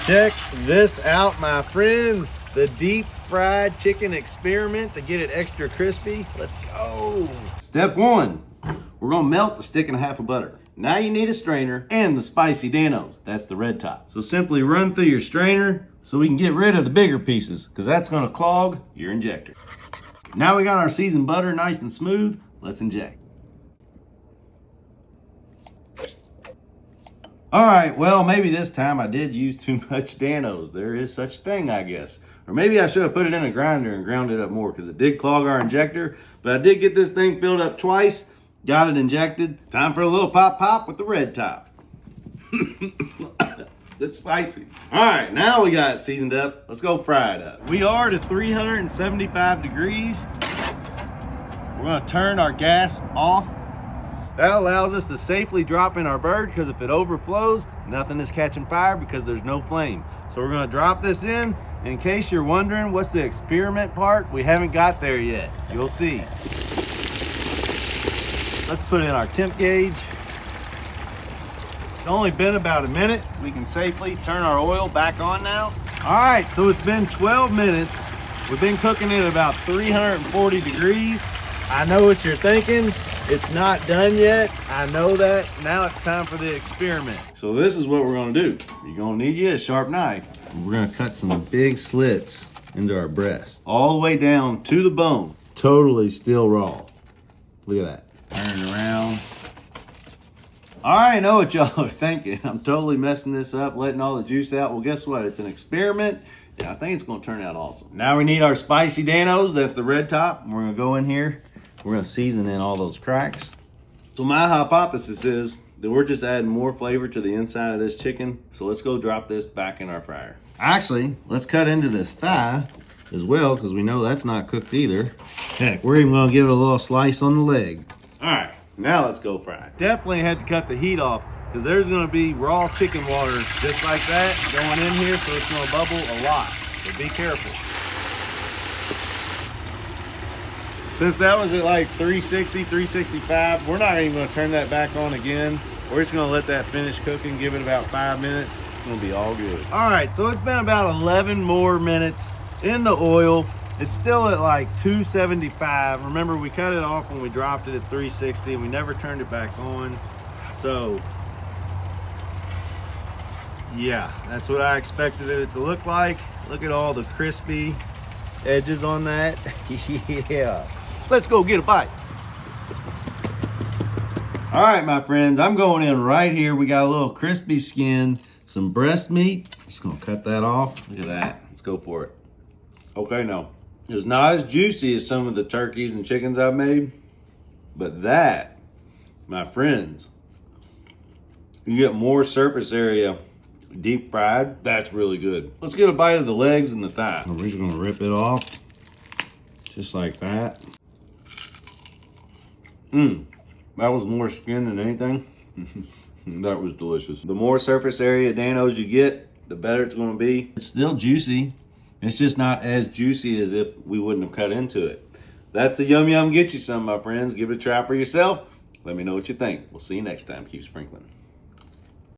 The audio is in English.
Check this out, my friends. The deep fried chicken experiment to get it extra crispy. Let's go. Step 1, we're gonna melt the stick and a half of butter. Now you need a strainer and the spicy Dan-O's. That's the red top. So simply run through your strainer so we can get rid of the bigger pieces, because that's gonna clog your injector. Now we got our seasoned butter nice and smooth. Let's inject. All right, well, maybe this time I did use too much Dan-O's. There is such a thing, I guess. Or maybe I should have put it in a grinder and ground it up more, because it did clog our injector. But I did get this thing filled up twice, got it injected. Time for a little pop with the red top. That's spicy. All right, now we got it seasoned up. Let's go fry it up. We are to 375 degrees. We're gonna turn our gas off. That allows us to safely drop in our bird, because if it overflows, nothing is catching fire because there's no flame. So we're gonna drop this in. In case you're wondering what's the experiment part, we haven't got there yet. You'll see. Let's put in our temp gauge. It's only been about a minute. We can safely turn our oil back on now. All right, so it's been 12 minutes. We've been cooking it at about 340 degrees. I know what you're thinking. It's not done yet. I know that. Now it's time for the experiment. So this is what we're gonna do. You're gonna need you a sharp knife. We're gonna cut some big slits into our breast, all the way down to the bone. Totally still raw. Look at that. Turn around. All right, I know what y'all are thinking. I'm totally messing this up, letting all the juice out. Well, guess what? It's an experiment. Yeah, I think it's gonna turn out awesome. Now we need our spicy Dan-O's. That's the red top. We're gonna go in here. We're gonna season in all those cracks. So my hypothesis is that we're just adding more flavor to the inside of this chicken. So let's go drop this back in our fryer. Actually, let's cut into this thigh as well, because we know that's not cooked either. Heck, we're even gonna give it a little slice on the leg. All right, now let's go fry. Definitely had to cut the heat off, because there's gonna be raw chicken water just like that going in here, so it's gonna bubble a lot. So be careful. Since that was at like 360, 365, we're not even gonna turn that back on again. We're just gonna let that finish cooking, give it about 5 minutes. It's gonna be all good. All right, so it's been about 11 more minutes in the oil. It's still at like 275. Remember, we cut it off when we dropped it at 360 and we never turned it back on. So, yeah, that's what I expected it to look like. Look at all the crispy edges on that. Yeah. Let's go get a bite. All right, my friends, I'm going in right here. We got a little crispy skin, some breast meat. Just gonna cut that off. Look at that. Let's go for it. Okay, no. It's not as juicy as some of the turkeys and chickens I've made, but that, my friends, you get more surface area deep fried. That's really good. Let's get a bite of the legs and the thigh. We're just gonna rip it off, just like that. That was more skin than anything. That was delicious. The more surface area Dan-O's you get, the better it's gonna be. It's still juicy. It's just not as juicy as if we wouldn't have cut into it. That's the Yum Yum Get You Some, my friends. Give it a try for yourself. Let me know what you think. We'll see you next time. Keep sprinkling.